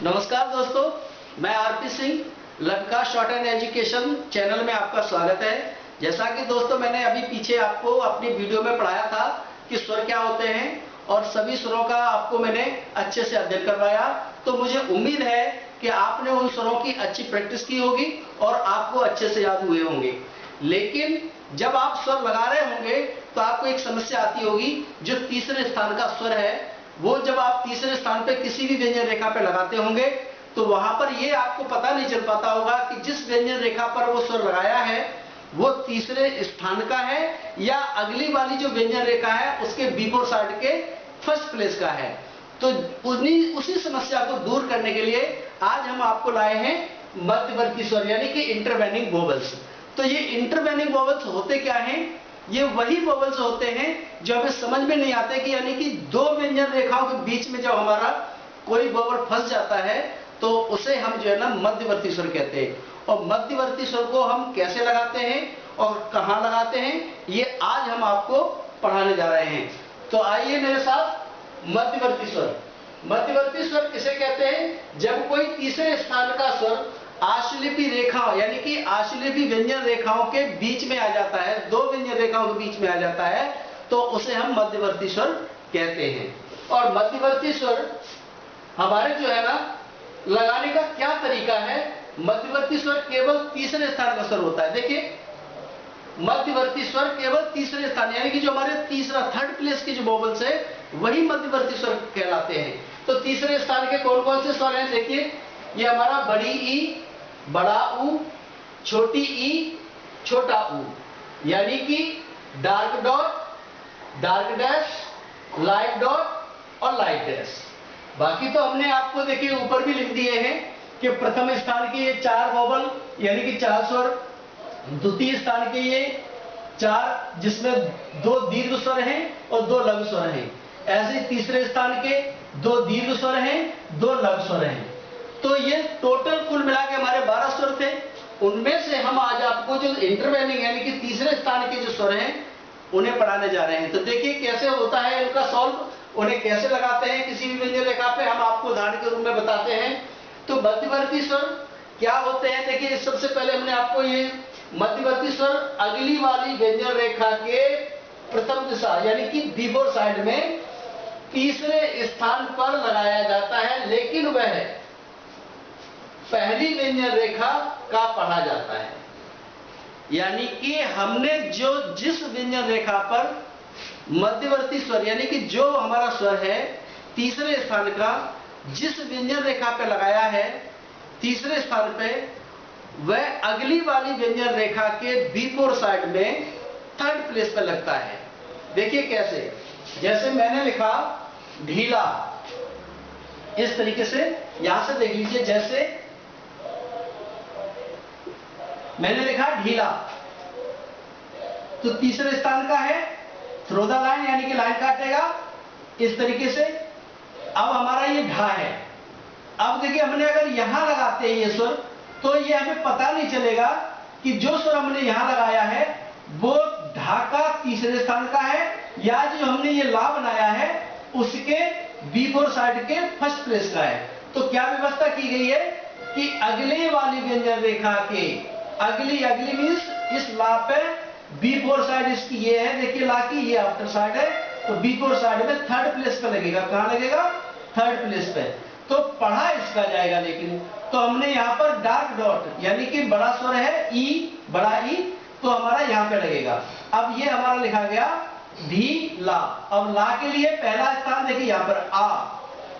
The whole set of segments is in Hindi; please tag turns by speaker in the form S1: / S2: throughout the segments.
S1: नमस्कार दोस्तों, मैं आरपी सिंह लड़का शॉर्ट एंड एजुकेशन चैनल में आपका स्वागत है। जैसा कि दोस्तों मैंने अभी पीछे आपको अपनी वीडियो में पढ़ाया था कि स्वर क्या होते हैं और सभी स्वरों का आपको मैंने अच्छे से अध्ययन करवाया, तो मुझे उम्मीद है कि आपने उन स्वरों की अच्छी प्रैक्टिस की होगी और आपको अच्छे से याद हुए होंगे। लेकिन जब आप स्वर लगा रहे होंगे तो आपको एक समस्या आती होगी, जो तीसरे स्थान का स्वर है वो जब आप तीसरे स्थान पे किसी भी व्यंजन रेखा पे लगाते होंगे तो वहां पर ये आपको पता नहीं चल पाता होगा कि जिस व्यंजन रेखा पर वो स्वर लगाया है वो तीसरे स्थान का है या अगली वाली जो व्यंजन रेखा है उसके बिफोर साइड के फर्स्ट प्लेस का है। तो उसी समस्या को दूर करने के लिए आज हम आपको लाए हैं मध्यवर्ती स्वर यानी कि इंटरवेनिंग वोवेल्स। तो ये इंटरवेनिंग वोवेल्स होते क्या हैं? ये वही वोवेल्स होते हैं जो हमें समझ में नहीं आते कि यानी कि दो व्यंजन रेखाओं के बीच में जब हमारा कोई वोवेल फंस जाता है तो उसे हम जो है ना मध्यवर्ती स्वर कहते हैं। और मध्यवर्ती स्वर को हम कैसे लगाते हैं और कहां लगाते हैं ये आज हम आपको पढ़ाने जा रहे हैं। तो आइए मेरे साथ। मध्यवर्ती स्वर, मध्यवर्ती स्वर किसे कहते हैं? जब कोई तीसरे स्थान का स्वर आश्लिपी रेखा यानी कि आश्लिपी व्यंजन रेखाओं के बीच में आ जाता है, दो व्यंजन रेखाओं के बीच में आ जाता है, तो उसे हम मध्यवर्ती स्वर कहते हैं। और मध्यवर्ती स्वर हमारे जो है ना लगाने का क्या तरीका है? मध्यवर्ती स्वर केवल तीसरे स्थान का स्वर होता है। देखिए, मध्यवर्ती स्वर केवल तीसरे स्थान यानी कि जो हमारे तीसरा थर्ड प्लेस के जो वोवेल्स है वही मध्यवर्ती स्वर कहलाते हैं। तो तीसरे स्थान के कौन कौन से स्वर हैं? देखिए, ये हमारा बड़ी ई, बड़ा ऊ, छोटी ई, छोटा ऊ, यानी कि dark dot, dark dash, light dot और लाइट डैश। बाकी तो हमने आपको देखिए ऊपर भी लिख दिए हैं कि प्रथम स्थान के ये चार वोवेल यानी कि चार स्वर, द्वितीय स्थान के ये चार जिसमें दो दीर्घ स्वर हैं और दो लघु स्वर हैं, ऐसे तीसरे स्थान के दो दीर्घ स्वर हैं, दो लघु स्वर हैं। तो ये टोटल कुल मिला के हमारे 12 स्वर थे। उनमें से हम आज आपको जो इंटरवेनिंग यानी कि तीसरे स्थान के जो स्वर हैं उन्हें पढ़ाने जा रहे हैं। तो देखिए कैसे होता है इनका सॉल्व, उन्हें कैसे लगाते हैं किसी भी व्यंजन रेखा पे, हम आपको उदाहरण के रूप में बताते हैं। तो मध्यवर्ती स्वर क्या होते हैं? देखिए, सबसे पहले हमने आपको ये मध्यवर्ती स्वर अगली वाली व्यंजन रेखा के प्रथम दिशा यानी कि बिफोर साइड में तीसरे स्थान पर लगाया जाता है, लेकिन वह पहली व्यंजन रेखा का पढ़ा जाता है। यानी कि हमने जिस व्यंजन रेखा पर मध्यवर्ती स्वर यानी कि जो हमारा स्वर है तीसरे स्थान का जिस व्यंजन रेखा पे लगाया है तीसरे स्थान पे, वह अगली वाली व्यंजन रेखा के बिफोर साइड में थर्ड प्लेस पे लगता है। देखिए कैसे, जैसे मैंने लिखा ढीला, इस तरीके से यहां से देख लीजिए, जैसे मैंने लिखा ढीला तो तीसरे स्थान का है, थ्रो द लाइन यानी कि लाइन काटेगा इस तरीके से। अब हमारा ये ढा है। अब देखिए, हमने अगर यहां लगाते हैं ये स्वर तो ये हमें पता नहीं चलेगा कि जो स्वर हमने यहां लगाया है वो ढा का तीसरे स्थान का है या जो हमने ये ला बनाया है उसके बिफोर साइड के फर्स्ट प्लेस का है। तो क्या व्यवस्था की गई है कि अगले वाली व्यंजन रेखा के अगली मीन्स इस ला पे बिफोर साइड इसकी ये है, देखिए ला की ये आफ्टर साइड है, तो बिफोर साइड में थर्ड प्लेस पे लगेगा। कहां लगेगा? थर्ड प्लेस पे। तो पढ़ा इसका जाएगा। लेकिन तो हमने यहां पर डार्क डॉट यानी कि बड़ा स्वर है ई, बड़ा ई, तो हमारा यहां पे लगेगा। अब ये हमारा लिखा गया धी ला। अब ला के लिए पहला स्थान देखिए यहां पर आ,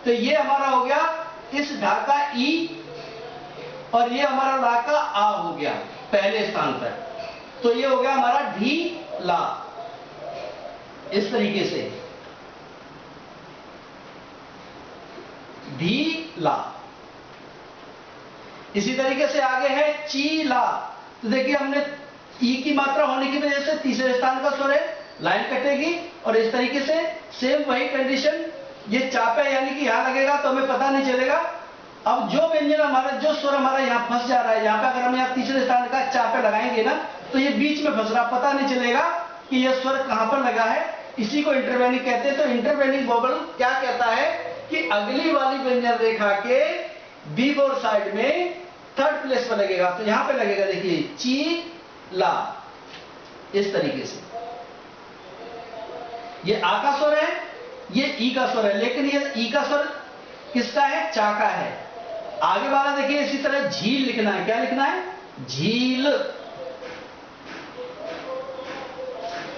S1: तो ये हमारा हो गया इस ढा का ई और ये हमारा ला का आ हो गया पहले स्थान पर, तो ये हो गया हमारा ढी ला। इस तरीके से ढी ला। इसी तरीके से आगे है ची ला। तो देखिए, हमने ई की मात्रा होने की वजह से तीसरे स्थान का स्वर है, लाइन कटेगी और इस तरीके से सेम वही कंडीशन, ये चापे यानी कि यहां लगेगा तो हमें पता नहीं चलेगा। अब जो व्यंजन हमारा जो स्वर हमारा यहाँ फंस जा रहा है, यहाँ पे अगर हम यहाँ तीसरे स्थान का चापे लगाएंगे ना तो ये बीच में फंस रहा, पता नहीं चलेगा कि ये स्वर कहां पर लगा है। इसी को इंटरवेनिंग कहते हैं। तो इंटरवेनिंग वोवेल क्या कहता है कि अगली वाली व्यंजन रेखा के बी फोर साइड में थर्ड प्लेस पर लगेगा। तो यहां पे लगेगा, देखिए चीला, इस तरीके से। ये आ का स्वर है, ये ई का स्वर है, लेकिन ये ई का स्वर किसका है? चा का है। आगे वाला देखिए इसी तरह झील लिखना है। क्या लिखना है? झील।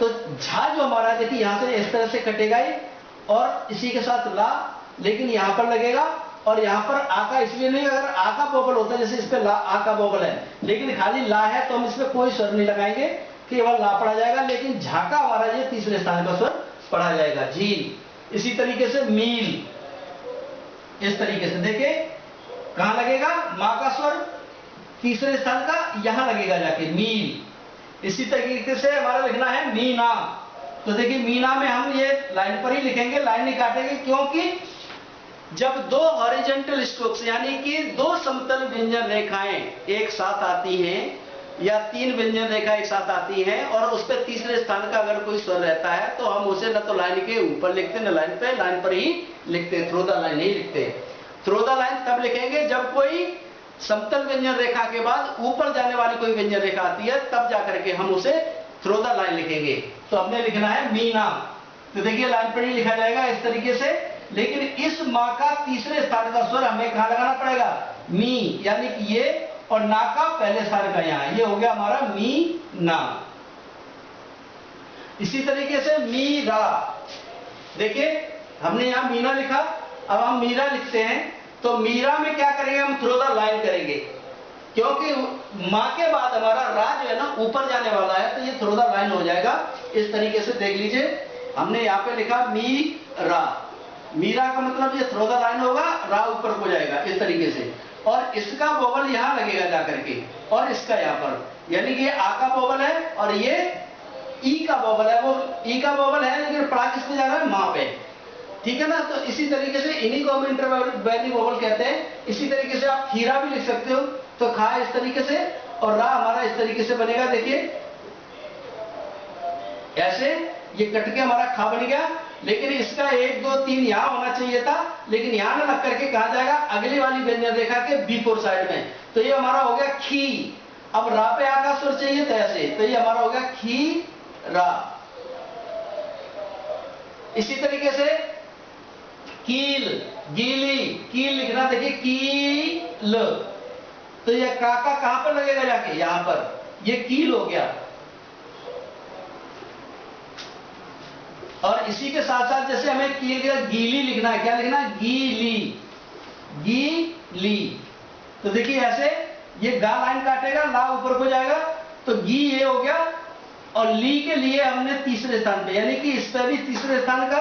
S1: तो झा जो हमारा देखिए यहां से इस तरह से कटेगा ही, और इसी के साथ ला, लेकिन यहां पर लगेगा। और यहां पर आ का इसलिए नहीं, अगर आ का वोवल होता है, जैसे इस पे ला आ का वोवल है, लेकिन खाली ला है, तो हम इसमें कोई स्वर नहीं लगाएंगे, केवल ला पढ़ा जाएगा। लेकिन झा का हमारा ये तीसरे स्थान का स्वर पढ़ा जाएगा, झील। इसी तरीके से मील, इस तरीके से देखिए कहां लगेगा? मां का स्वर तीसरे स्थान का यहां लगेगा जाके, मील। इसी तरीके से हमारा लिखना है मीना। तो देखिए मीना में हम ये लाइन पर ही लिखेंगे, लाइन नहीं काटेंगे, क्योंकि जब दो हॉरिजॉन्टल स्ट्रोक्स यानी कि दो समतल व्यंजन रेखाएं एक साथ आती हैं, या तीन व्यंजन रेखा एक साथ आती हैं, और उस पर तीसरे स्थान का अगर कोई स्वर रहता है, तो हम उसे न तो लाइन के ऊपर लिखते, न लाइन पे, लाइन पर ही लिखते, थ्रू द लाइन नहीं लिखते। थ्रू द लाइन तब लिखेंगे जब कोई समतल व्यंजन रेखा के बाद ऊपर जाने वाली कोई व्यंजन रेखा आती है, तब जाकर के हम उसे थ्रू द लाइन लिखेंगे। तो हमने लिखना है मीना। तो देखिए लाइन पर ही लिखा जाएगा इस तरीके से। लेकिन इस मां का तीसरे स्थान का स्वर हमें कहां लगाना पड़ेगा? मी, यानी कि ये, और ना का पहले स्थान का यहां, ये हो गया हमारा मी ना। इसी तरीके से मीरा, देखिए हमने यहां मीना लिखा, अब हम मीरा लिखते हैं। तो मीरा में क्या करेंगे? हम थ्रू द लाइन करेंगे, क्योंकि मां के बाद हमारा रा जो है ना ऊपर जाने वाला है, तो ये थ्रू द लाइन हो जाएगा। इस तरीके से देख लीजिए, हमने यहां पे लिखा मीरा, मीरा का मतलब ये थ्रू द लाइन होगा, रा ऊपर को जाएगा इस तरीके से। और इसका वोवल यहां लगेगा जाकर के, और इसका यहां पर, यानी कि ये आ का वोवल है और ये ई का वोवल है। वो ई का वोवल है, लेकिन पड़ा किस पे जा रहा है? मां पे, ठीक है ना। तो इसी तरीके से इन्हीं को हम इंटरवेलिंग वोवल कहते हैं। इसी तरीके से आप खीरा भी लिख सकते हो। तो खा इस तरीके से, और रा हमारा इस तरीके से बनेगा, देखिए ऐसे, ये कट के हमारा खा बन गया। लेकिन इसका 1 2 3 यहां होना चाहिए था, लेकिन यहां ना लग करके कहा जाएगा अगली वाली व्यंजन रेखा के बी फोर साइड में। तो ये हमारा हो गया खी। अब रा पे आ का स्वर चाहिए था ऐसे, तो ये हमारा हो गया खी रा। इसी तरीके से कील, गीली, कील लिखना, देखिए कील। तो ये का कहां पर लगेगा जाके? यहां पर, ये कील हो गया। और इसी के साथ साथ जैसे हमें गीली लिखना है, क्या लिखना है? गीली, गीली। तो देखिए ऐसे, ये गा लाइन काटेगा, ला ऊपर को जाएगा, तो गी ये हो गया। और ली के लिए हमने तीसरे स्थान पे, यानी कि इस पे भी तीसरे स्थान का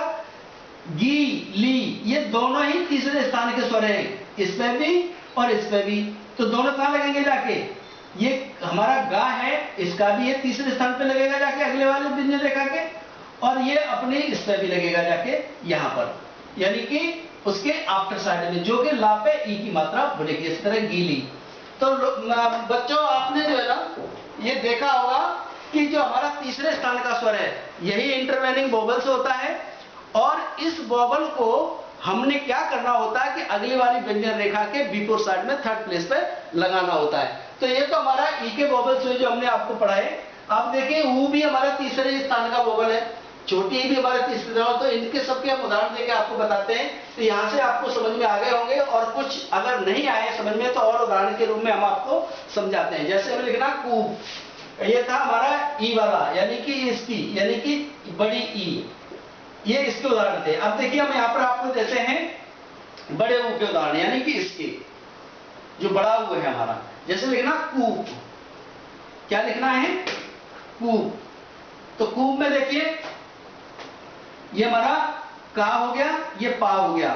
S1: गी ली, ये दोनों ही तीसरे स्थान के स्वर हैं, इस पे भी और इस पे भी। तो दोनों कहां लगेंगे जाके? ये हमारा गा है, इसका भी ये तीसरे स्थान पे लगेगा जाके अगले वाले व्यंजन रेखा के, और ये अपने इस पे भी लगेगा जाके यहां पर, यानी कि उसके आफ्टर साइड में, जो कि ला पे ई की मात्रा बनेगी, इस तरह गीली। तो बच्चों आपने जो है ना ये देखा होगा कि जो हमारा तीसरे स्थान का स्वर है, यही इंटरवेलिंग वोवल से होता है। और इस वोवल को हमने क्या करना होता है कि अगली वाली व्यंजन रेखा के बी फोर साइड में थर्ड प्लेस पे लगाना होता है। तो ये तो हमारा ई के वोवल्स हुए जो हमने आपको पढ़ाए। आप देखिए ऊ भी हमारा तीसरे स्थान का वोवल है, छोटी ई भी हमारे तीसरे स्थान, तो इनके सबके हम उदाहरण देके आपको बताते हैं। तो यहाँ से आपको समझ में आ गए होंगे, और कुछ अगर नहीं आए समझ में तो और उदाहरण के रूप में हम आपको समझाते हैं। जैसे हमें लिखना कूप, ये था हमारा ई वाला, यानी कि इसकी, यानी कि बड़ी ई, ये इसके उदाहरण थे। अब देखिए हम यहाँ पर आपको देते हैं बड़े ऊ के उदाहरण, यानी कि इसके जो बड़ा ऊ है हमारा। जैसे लिखना कूप, क्या लिखना है? कूप। तो कूप में देखिए ये हमारा का हो गया, ये पा हो गया।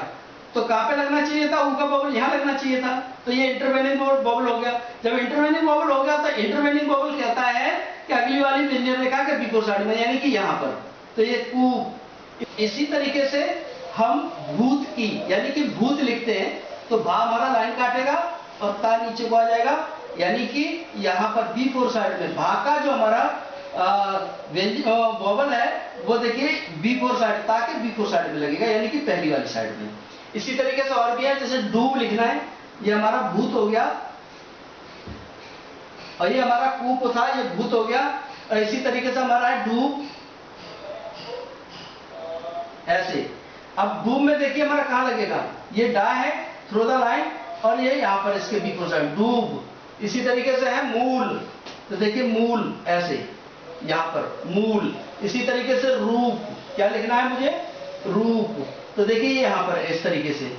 S1: तो का पे लगना चाहिए था, ऊ का वोवल यहां लगना चाहिए था, तो ये इंटरवेलिंग वोवल हो गया। जब इंटरवेलिंग वोवल हो गया, तो इंटरवेलिंग वोवल कहता है कि अगली वाली व्यंजन रेखा के बिफोर साइड में, यानी कि यहां पर। तो ये कूप। इसी तरीके से हम भूत की, यानी कि भूत लिखते हैं, तो भा हमारा लाइन काटेगा और ता नीचे को आ जाएगा, यानी कि यहां पर बी फोर साइड में भा का जो हमारा वोवल है वो देखिए बी फोर साइड, ताकि बी फोर साइड में लगेगा, यानी कि पहली वाली साइड में। इसी तरीके से और भी है, जैसे डूब लिखना है, ये हमारा भूत हो गया, और ये हमारा कूप था, ये भूत हो गया। और इसी तरीके से हमारा है डूब, ऐसे। अब डूब में देखिए हमारा कहां लगेगा, ये डा है, थ्रो द लाइन, और ये यहां पर इसके बिल्कुल साइड डूब। इसी तरीके से है मूल, तो देखिए मूल ऐसे, यहां पर मूल। इसी तरीके से रूप, क्या लिखना है मुझे, रूप, तो देखिए यहां पर इस तरीके से।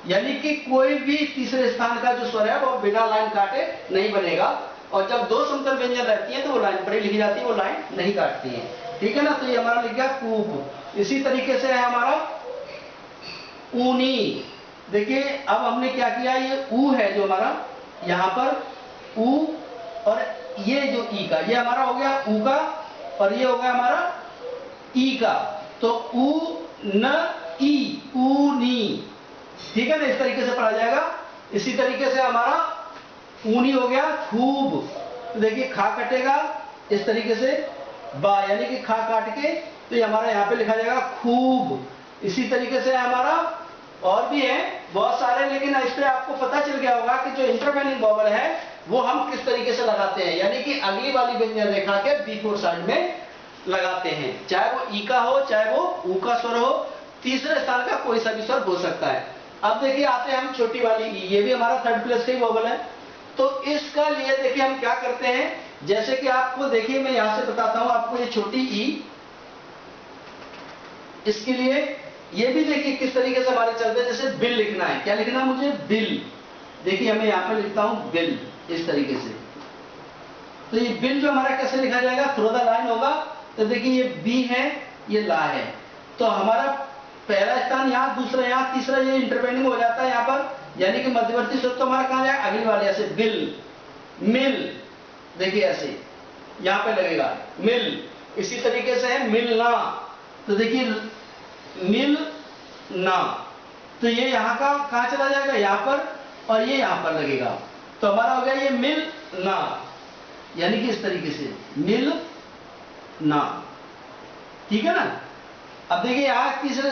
S1: यानी कि कोई भी तीसरे स्थान का जो स्वर है वो बिना लाइन काटे नहीं बनेगा, और जब दो समतल व्यंजन रहती है तो वो लाइन पर ही लिखी जाती है, वो लाइन नहीं काटती है, ठीक है ना। तो ये हमारा लिख गया कूप। इसी तरीके से है हमारा ऊनी। देखिए अब हमने क्या किया, ये ऊ है जो हमारा, यहां पर ऊ, और ये जो ई का, ये हमारा हो गया ऊ का, और ये हो गया हमारा ई का, तो ऊ न ई, ऊनी, ठीक है ना। इस तरीके से पढ़ा जाएगा। इसी तरीके से हमारा ऊनी हो गया खूब, तो देखिए खा कटेगा इस तरीके से, बा यानी कि खा काट के, तो ये हमारा यहाँ पे लिखा जाएगा खूब। इसी तरीके से हमारा और भी है बहुत सारे, लेकिन इस पे आपको पता चल गया होगा कि जो इंटरवेनिंग वॉवल है वो हम किस तरीके से लगाते हैं, यानी कि अगली वाली व्यंजन रेखा के बिफोर साइड में लगाते हैं, चाहे वो ई का हो, चाहे वो ऊ का स्वर हो, तीसरे स्थान का कोई सा भी स्वर हो सकता है। अब देखिए आते हैं हम छोटी वाली ई, ये भी हमारा थर्ड प्लेस का ही वॉवल है। तो इसका लिए देखिए हम क्या करते हैं, जैसे कि आपको देखिए मैं यहां से बताता हूं आपको, ये छोटी ई, इसके लिए ये भी देखिए किस तरीके से हमारे चलते हैं। जैसे बिल लिखना है, क्या लिखना है मुझे, बिल। देखिए मैं यहां पे लिखता हूं बिल, इस तरीके से। तो ये बिल जो हमारा कैसे लिखा जाएगा, थ्रो द लाइन होगा, तो देखिए ये बी है, ये ला है, तो हमारा पहला स्थान यहाँ, दूसरा यहाँ, तीसरा ये इंटरवेनिंग हो जाता है यहाँ पर, यानी कि मध्यवर्ती स्वर तो हमारा कहां जाएगा, अगली वाले ऐसे बिल, मिल, देखिए ऐसे यहां पे लगेगा मिल। इसी तरीके से है मिलना, तो देखिए मिल ना, तो ये यहां का कहां चला जाएगा, यहां पर, और ये यहां पर लगेगा, तो हमारा हो गया ये मिल ना, यानी कि इस तरीके से मिल ना, ठीक है ना। अब देखिए यहां तीसरे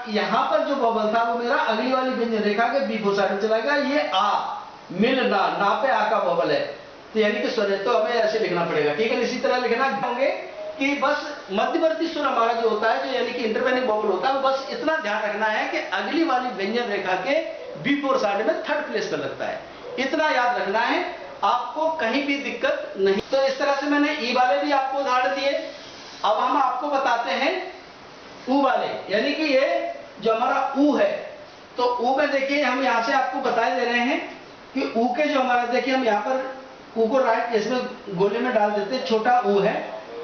S1: यहां पर जो वॉवल था वो मेरा अगली वाली व्यंजन रेखा के बिफोर साइड में चला गया, ये आ, मिल ना, ना पे आ का वॉवल है, तो यानी कि स्वर है, तो हमें ऐसे लिखना पड़ेगा, ठीक है। इसी तरह लिखना होंगे कि बस मध्यवर्ती स्वर हमारा जो होता है, जो यानी कि इंटरवेनिंग वॉवल होता है, बस इतना ध्यान रखना है कि अगली वाली व्यंजन रेखा के बिफोर साइड में थर्ड प्लेस पर लगता है, इतना याद रखना है, आपको कहीं भी दिक्कत नहीं। तो इस तरह से मैंने ई वाले भी आपको उदाहरण दिए। अब हम आपको बताते हैं ऊ वाले, यानी कि ये जो हमारा ऊ है, तो ऊ में देखिए हम यहां से आपको बता दे रहे हैं कि ऊ के जो हमारा, देखिए हम यहां पर ऊ को राइट इसमें गोले में डाल देते हैं, छोटा ऊ है,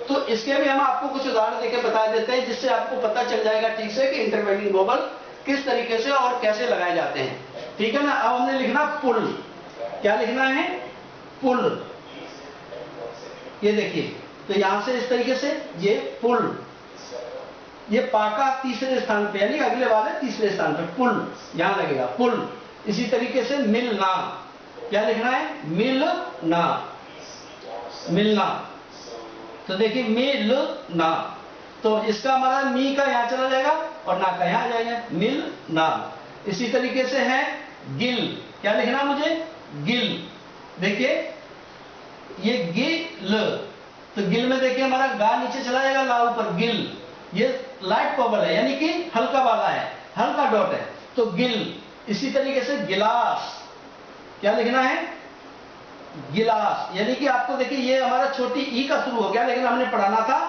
S1: तो इसके भी हम आपको कुछ उदाहरण देके बता देते हैं, जिससे आपको पता चल जाएगा ठीक से कि इंटरवेनिंग वॉवल किस तरीके से और कैसे लगाए जाते हैं, ठीक है ना। अब हमने लिखना पुल, क्या लिखना है, पुल, ये देखिए, तो यहां से इस तरीके से ये पुल, ये पाका तीसरे स्थान पे, यानी अगले वाले तीसरे स्थान पे पुल यहां लगेगा, पुल। इसी तरीके से मिलना, क्या लिखना है, मिलना, मिलना, तो देखिए मिलना, तो इसका हमारा मी का यहां चला जाएगा और ना का यहां आ जाएगा, मिलना। इसी तरीके से है गिल, क्या लिखना मुझे, गिल, देखिए ये गिल, तो गिल में देखिए हमारा गा नीचे चला जाएगा, ला ऊपर, गिल, ये लाइट वॉवल है, यानी कि हल्का वाला है, हल्का डॉट है, तो गिल। इसी तरीके से गिलास, क्या लिखना है, गिलास, यानी कि आपको देखिए ये हमारा छोटी ई का शुरू हो गया, लेकिन हमने पढ़ाना था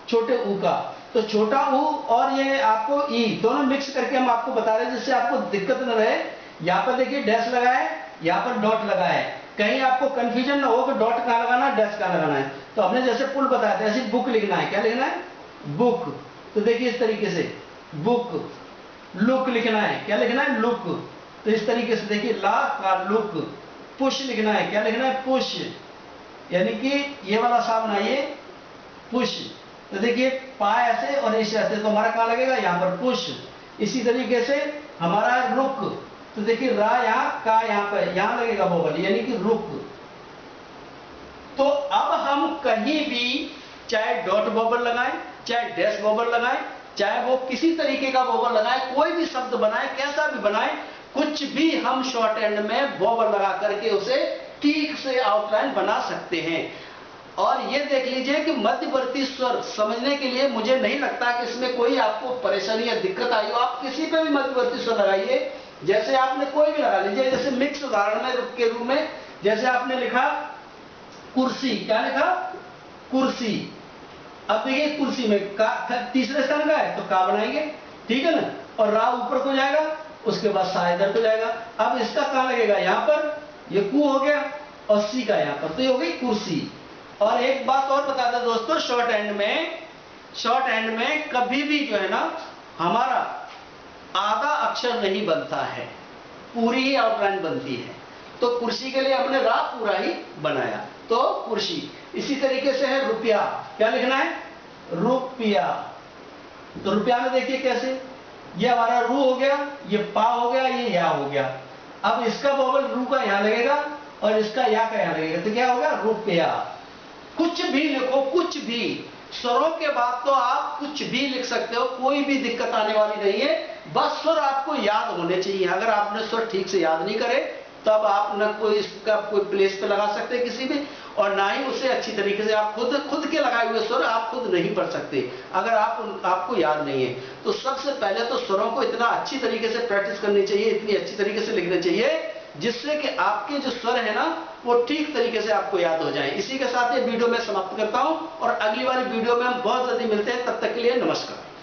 S1: छोटे ऊ का, तो छोटा ऊ और ये आपको ई दोनों मिक्स करके हम आपको बता रहे हैं, जिससे आपको दिक्कत न रहे। यहाँ पर देखिए डैश लगा है, यहाँ पर डॉट लगा है, कहीं आपको कंफ्यूजन ना हो कि डॉट कहां लगाना है, डैश कहां लगाना है। तो हमने जैसे पुल बताया था, ऐसे बुक लिखना है, क्या लिखना है, बुक, तो देखिए इस तरीके से बुक। लुक लिखना है, क्या लिखना है, लुक, तो इस तरीके से देखिए ला का लुक। पुश लिखना है, क्या लिखना है, पुश, यानी कि ये वाला सा बनाइए, पुश, तो देखिए पा ऐसे और इस ऐसे, तो हमारा कहां लगेगा, यहां पर पुश। इसी तरीके से हमारा रुक, तो देखिए रा यहां का यहां पर, यहां लगेगा वोवल, यानी कि रुक। तो अब हम कहीं भी चाहे डॉट वोवल लगाएं, चाहे डैश वोवल लगाएं, चाहे वो किसी तरीके का वोवल लगाएं, कोई भी शब्द बनाएं, कैसा भी बनाएं, कुछ भी हम शॉर्ट एंड में वोवल लगा करके उसे ठीक से आउटलाइन बना सकते हैं। और ये देख लीजिए कि मध्यवर्ती स्वर समझने के लिए मुझे नहीं लगता कि इसमें कोई आपको परेशानी या दिक्कत आई हो। आप किसी पे भी मध्यवर्ती स्वर लगाइए, जैसे आपने कोई भी लगा लीजिए, जैसे मिक्स उदाहरण में के रूप में जैसे आपने लिखा कुर्सी, क्या लिखा? कुर्सी। अब देखिए कुर्सी में का तीसरे स्थान का है तो का बनाएंगे, ठीक है ना, और रा ऊपर को जाएगा, उसके बाद सा इधर को जाएगा। अब इसका कहां लगेगा? यहां पर, ये कु हो गया, और सी का यहां पर, तो ये हो गई कुर्सी। और एक बात और बता दें दोस्तों, शॉर्ट एंड में कभी भी जो है ना हमारा आधा अक्षर नहीं बनता है, पूरी ही आउटलाइन बनती है। तो कुर्सी के लिए हमने रा पूरा ही बनाया, तो कुर्सी। इसी तरीके से है रुपया, क्या लिखना है? रुपया। तो रुपया में देखिए कैसे, ये हमारा रू हो गया, ये पा हो गया, ये या हो गया। अब इसका वोवल रू का यहां लगेगा और इसका या का यहां लगेगा, तो क्या होगा? रुपया। कुछ भी लिखो, कुछ भी, स्वरों के बाद तो आप कुछ भी लिख सकते हो, कोई भी दिक्कत आने वाली नहीं है। बस स्वर आपको याद होने चाहिए। अगर आपने स्वर ठीक से याद नहीं करे तब आप न कोई इसका कोई प्लेस पे लगा सकते किसी भी, और ना ही उसे अच्छी तरीके से आप खुद के लगाए हुए स्वर आप खुद नहीं पढ़ सकते अगर आपको याद नहीं है। तो सबसे पहले तो स्वरों को इतना अच्छी तरीके से प्रैक्टिस करनी चाहिए, इतनी अच्छी तरीके से लिखना चाहिए जिससे कि आपके जो स्वर है ना वो ठीक तरीके से आपको याद हो जाए। इसी के साथ ये वीडियो मैं समाप्त करता हूं और अगली वाली वीडियो में हम बहुत जल्दी मिलते हैं। तब तक के लिए नमस्कार।